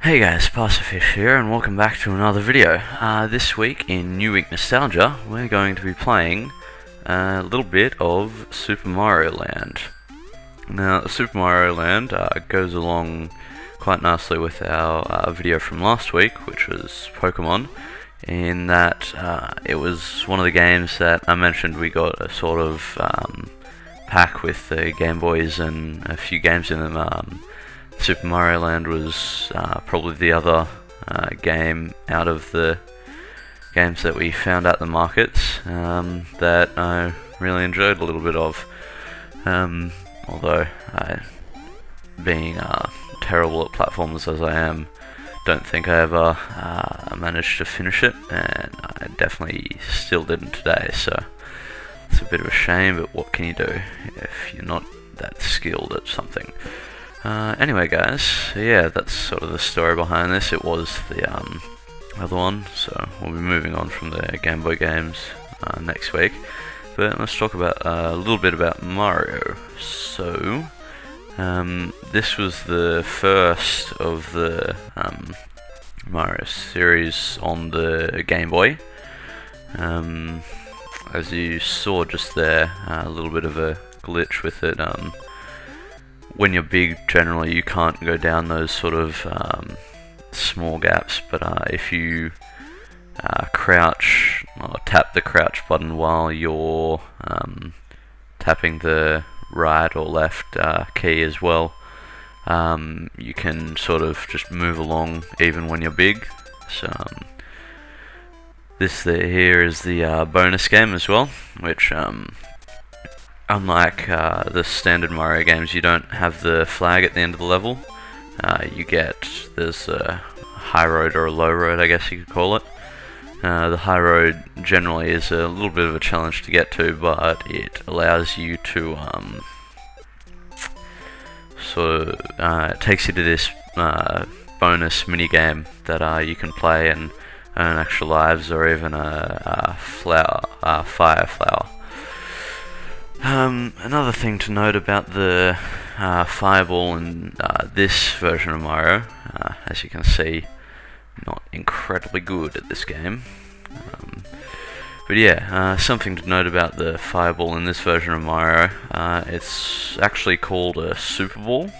Hey guys, parsoFish here, and welcome back to another video. This week in New Week Nostalgia, we're going to be playing a little bit of Super Mario Land. Now, Super Mario Land goes along quite nicely with our video from last week, which was Pokemon, in that it was one of the games that I mentioned we got a sort of pack with the Game Boys and a few games in them. Super Mario Land was probably the other game out of the games that we found at the markets that I really enjoyed a little bit of. Although being terrible at platformers as I am, don't think I ever managed to finish it, and I definitely still didn't today, so it's a bit of a shame, but what can you do if you're not that skilled at something? Anyway guys, so yeah, that's sort of the story behind this. It was the other one, so we'll be moving on from the Game Boy games next week. But let's talk about a little bit about Mario. So, this was the first of the Mario series on the Game Boy. As you saw just there, a little bit of a glitch with it. When you're big, generally you can't go down those sort of small gaps, but if you crouch or tap the crouch button while you're tapping the right or left key as well, you can sort of just move along even when you're big. So this here is the bonus game as well, which unlike the standard Mario games, you don't have the flag at the end of the level. There's a high road or a low road, I guess you could call it. The high road generally is a little bit of a challenge to get to, but it allows you to it takes you to this bonus mini game that you can play and earn extra lives, or even a fire flower. Another thing to note about the Fireball in this version of Mario, as you can see, not incredibly good at this game. But yeah, something to note about the Fireball in this version of Mario, it's actually called a Super Ball,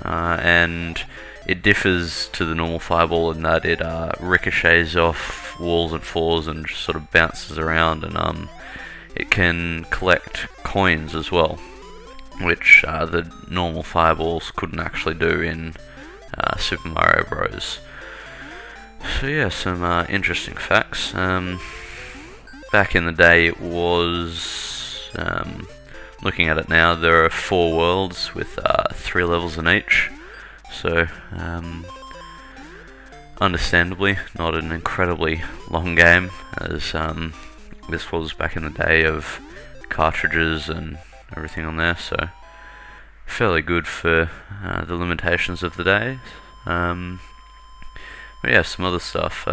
and it differs to the normal Fireball in that it ricochets off walls and floors and just sort of bounces around, and it can collect coins as well, which the normal Fireballs couldn't actually do in Super Mario Bros. So yeah, some interesting facts. Back in the day it was, looking at it now, there are 4 worlds with 3 levels in each, so understandably not an incredibly long game, as this was back in the day of cartridges and everything on there, so fairly good for the limitations of the day. But yeah, some other stuff,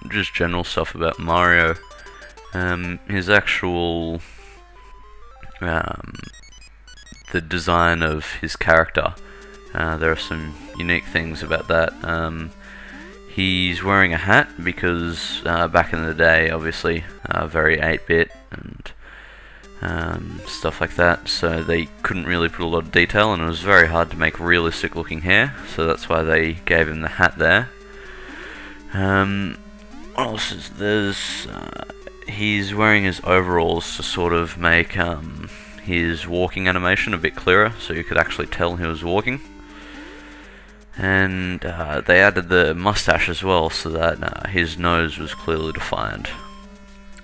just general stuff about Mario. His actual, the design of his character, there are some unique things about that. He's wearing a hat because back in the day, obviously, very 8-bit and stuff like that, so they couldn't really put a lot of detail, and it was very hard to make realistic looking hair, so that's why they gave him the hat there. What else is there's he's wearing his overalls to sort of make his walking animation a bit clearer, so you could actually tell he was walking. And they added the mustache as well, so that his nose was clearly defined.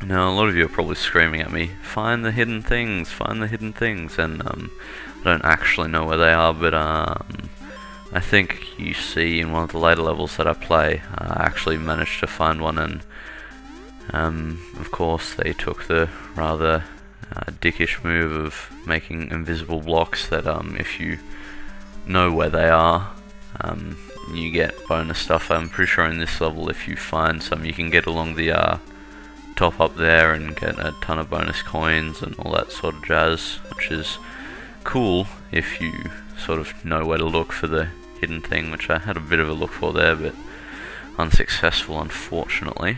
Now, a lot of you are probably screaming at me, find the hidden things, find the hidden things, and I don't actually know where they are, but I think you see in one of the later levels that I play, I actually managed to find one, and of course they took the rather dickish move of making invisible blocks that if you know where they are, you get bonus stuff. I'm pretty sure in this level, if you find some, you can get along the top up there and get a ton of bonus coins and all that sort of jazz, which is cool if you sort of know where to look for the hidden thing, which I had a bit of a look for there, but unsuccessful, unfortunately.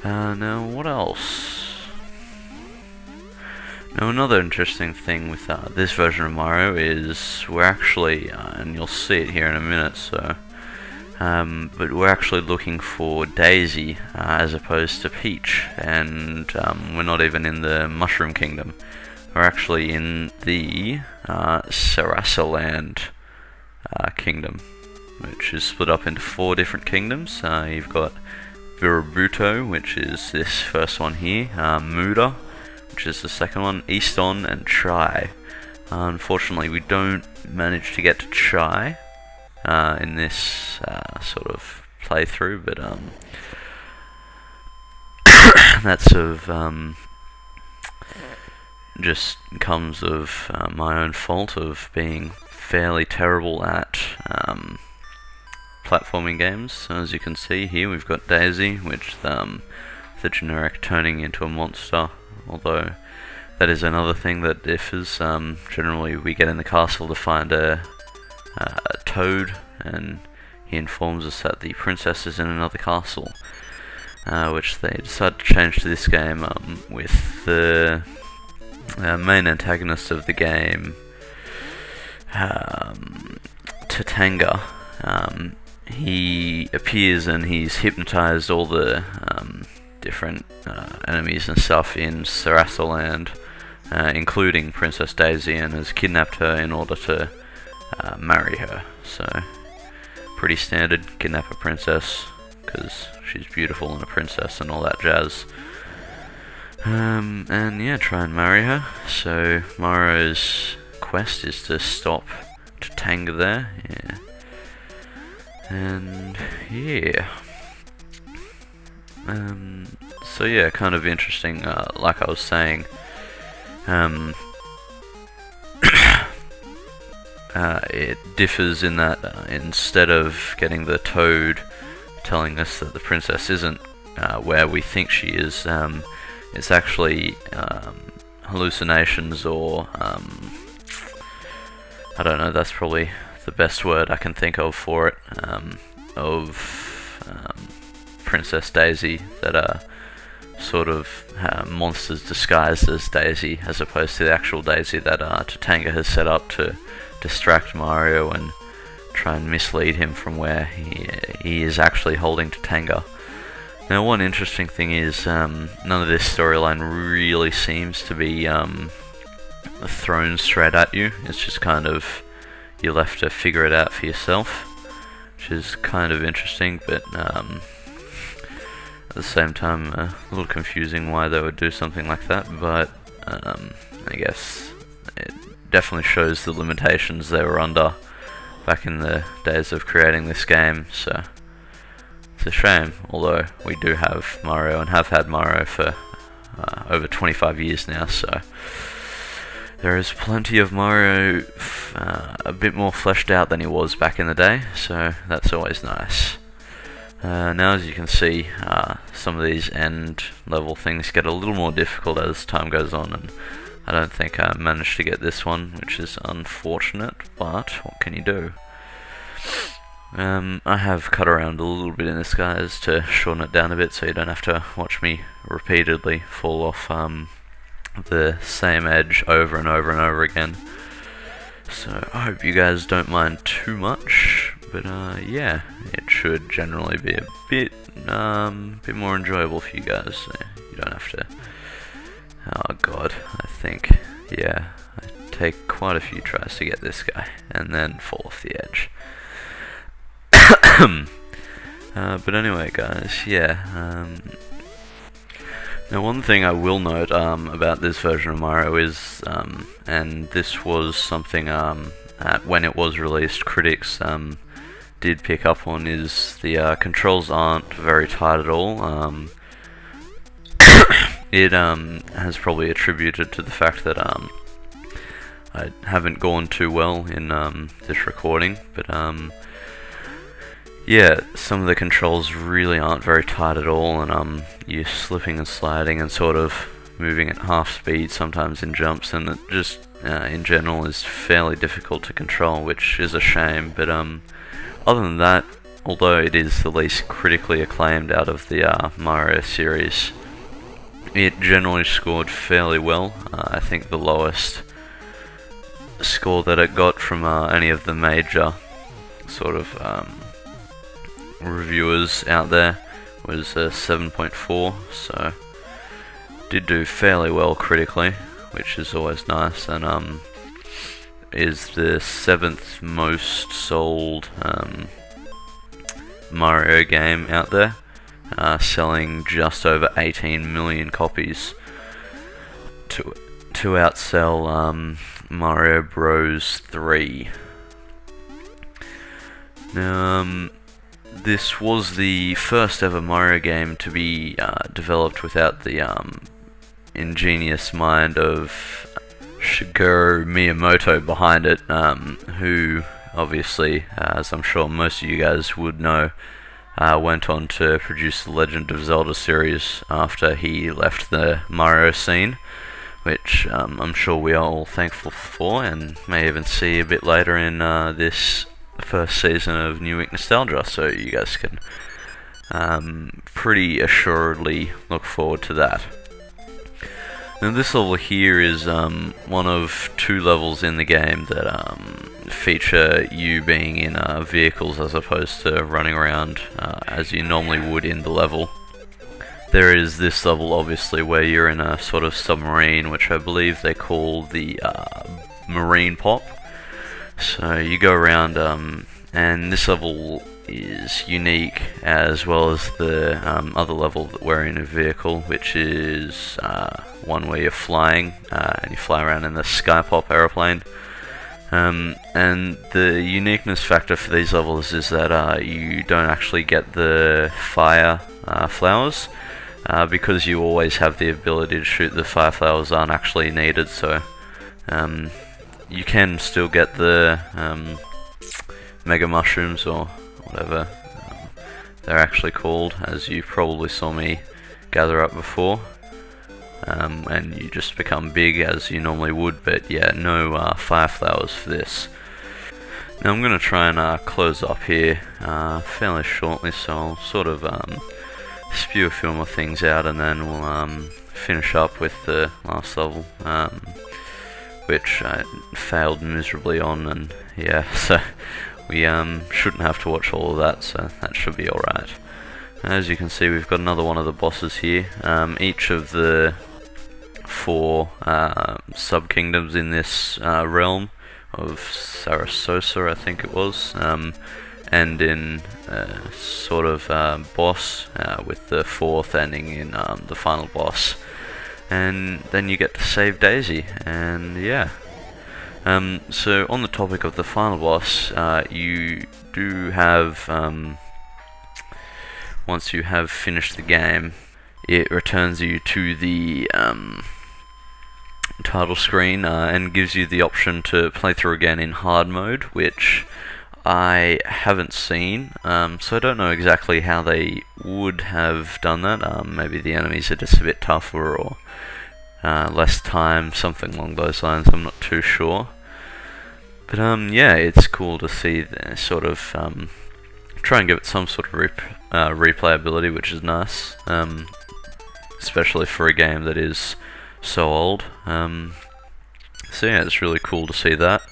Now, what else? Now, another interesting thing with this version of Mario is we're actually, and you'll see it here in a minute, so, but we're actually looking for Daisy as opposed to Peach, and we're not even in the Mushroom Kingdom. We're actually in the Sarasaland Kingdom, which is split up into 4 different kingdoms. You've got Virabuto, which is this first one here, Muda, which is the second one, Easton, and Chai. Unfortunately, we don't manage to get to Chai in this sort of playthrough, but that sort of just comes of my own fault of being fairly terrible at platforming games. So as you can see here, we've got Daisy, which the generic turning into a monster, although that is another thing that differs. Generally we get in the castle to find a Toad, and he informs us that the princess is in another castle, which they decided to change to this game with the main antagonist of the game, Tatanga. He appears and he's hypnotized all the different enemies and stuff in Sarasaland, including Princess Daisy, and has kidnapped her in order to marry her. So, pretty standard, kidnap a princess because she's beautiful and a princess and all that jazz. And yeah, try and marry her. So Mario's quest is to stop Tatanga there. Yeah. And yeah. So yeah, kind of interesting. Like I was saying, it differs in that instead of getting the Toad telling us that the princess isn't where we think she is, it's actually hallucinations, or I don't know, that's probably the best word I can think of for it, of Princess Daisy that are sort of monsters disguised as Daisy, as opposed to the actual Daisy that Tatanga has set up to distract Mario and try and mislead him from where he is actually holding Tatanga. Now, one interesting thing is none of this storyline really seems to be thrown straight at you. It's just kind of, you'll have to figure it out for yourself, which is kind of interesting, but at the same time a little confusing why they would do something like that. But I guess it definitely shows the limitations they were under back in the days of creating this game, so it's a shame, although we do have Mario and have had Mario for over 25 years now, so there is plenty of Mario a bit more fleshed out than he was back in the day, so that's always nice. Now, as you can see, some of these end level things get a little more difficult as time goes on, and I don't think I managed to get this one, which is unfortunate, but what can you do? I have cut around a little bit in this, guys, to shorten it down a bit so you don't have to watch me repeatedly fall off the same edge over and over and over again. So I hope you guys don't mind too much, but yeah, it should generally be a bit more enjoyable for you guys, so you don't have to. Oh god, I think, yeah, I take quite a few tries to get this guy and then fall off the edge. But anyway, guys, yeah. Now, one thing I will note about this version of Mario is, and this was something when it was released, critics did pick up on, is the controls aren't very tight at all. It has probably attributed to the fact that I haven't gone too well in this recording, but yeah, some of the controls really aren't very tight at all, and you're slipping and sliding and sort of moving at half speed sometimes in jumps, and it just in general is fairly difficult to control, which is a shame. But other than that, although it is the least critically acclaimed out of the Mario series, it generally scored fairly well. I think the lowest score that it got from any of the major sort of reviewers out there was 7.4, so did do fairly well critically, which is always nice, and is the 7th most sold Mario game out there, selling just over 18 million copies to outsell Mario Bros. 3. Now, this was the first ever Mario game to be developed without the ingenious mind of Shigeru Miyamoto behind it, who obviously, as I'm sure most of you guys would know, went on to produce the Legend of Zelda series after he left the Mario scene, which I'm sure we are all thankful for, and may even see a bit later in this first season of New Week Nostalgia, so you guys can pretty assuredly look forward to that. Now, this level here is one of 2 levels in the game that feature you being in vehicles as opposed to running around as you normally would in the level. There is this level, obviously, where you're in a sort of submarine, which I believe they call the Marine Pop. So you go around, and this level is unique, as well as the other level that we're in a vehicle, which is one where you're flying, and you fly around in the Sky Pop aeroplane. And the uniqueness factor for these levels is that you don't actually get the fire flowers, because you always have the ability to shoot the fire flowers aren't actually needed, so you can still get the Mega Mushrooms, or whatever they're actually called, as you probably saw me gather up before, and you just become big as you normally would, but yeah, no fire flowers for this. Now I'm going to try and close up here fairly shortly, so I'll sort of spew a few more things out, and then we'll finish up with the last level, which I failed miserably on, and yeah, so we shouldn't have to watch all of that, so that should be alright. As you can see, we've got another one of the bosses here. Each of the 4 sub-kingdoms in this realm of Sarasosa, I think it was, end in sort of boss, with the 4th ending in the final boss. And then you get to save Daisy, and yeah. So on the topic of the final boss, you do have, once you have finished the game, it returns you to the title screen and gives you the option to play through again in hard mode, which I haven't seen, so I don't know exactly how they would have done that. Maybe the enemies are just a bit tougher, or less time, something along those lines, I'm not too sure. But yeah, it's cool to see the sort of try and give it some sort of replayability, which is nice, especially for a game that is so old. So yeah, it's really cool to see that.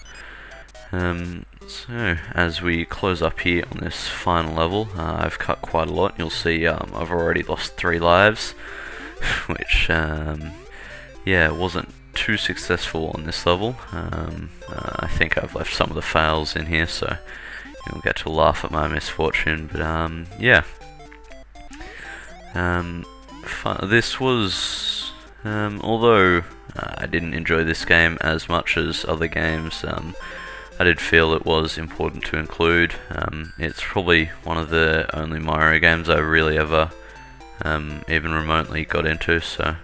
So as we close up here on this final level, I've cut quite a lot. You'll see I've already lost 3 lives, which yeah, wasn't too successful on this level. I think I've left some of the fails in here, so you'll get to laugh at my misfortune. But yeah, this was, although I didn't enjoy this game as much as other games, I did feel it was important to include. It's probably one of the only Mario games I really ever even remotely got into, so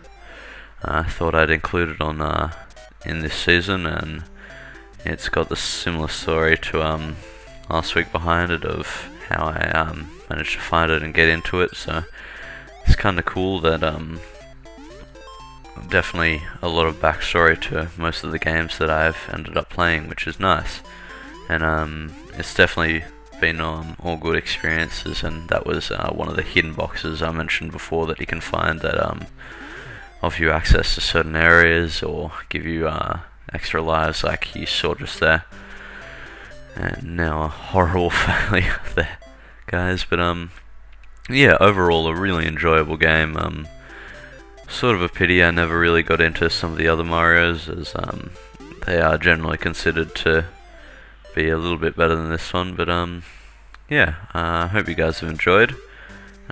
I thought I'd include it on in this season, and it's got the similar story to last week behind it, of how I managed to find it and get into it. So it's kind of cool that definitely a lot of backstory to most of the games that I've ended up playing, which is nice. And it's definitely been all good experiences, and that was one of the hidden boxes I mentioned before that you can find that offer you access to certain areas or give you extra lives, like you saw just there. And now a horrible failure there, guys. But yeah, overall a really enjoyable game. Sort of a pity I never really got into some of the other Marios, as they are generally considered to be a little bit better than this one. But yeah, I hope you guys have enjoyed.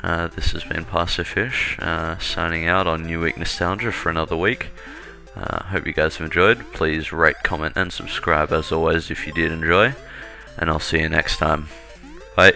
This has been parsoFish, signing out on New Week Nostalgia for another week. Hope you guys have enjoyed. Please rate, comment and subscribe as always if you did enjoy, and I'll see you next time. Bye.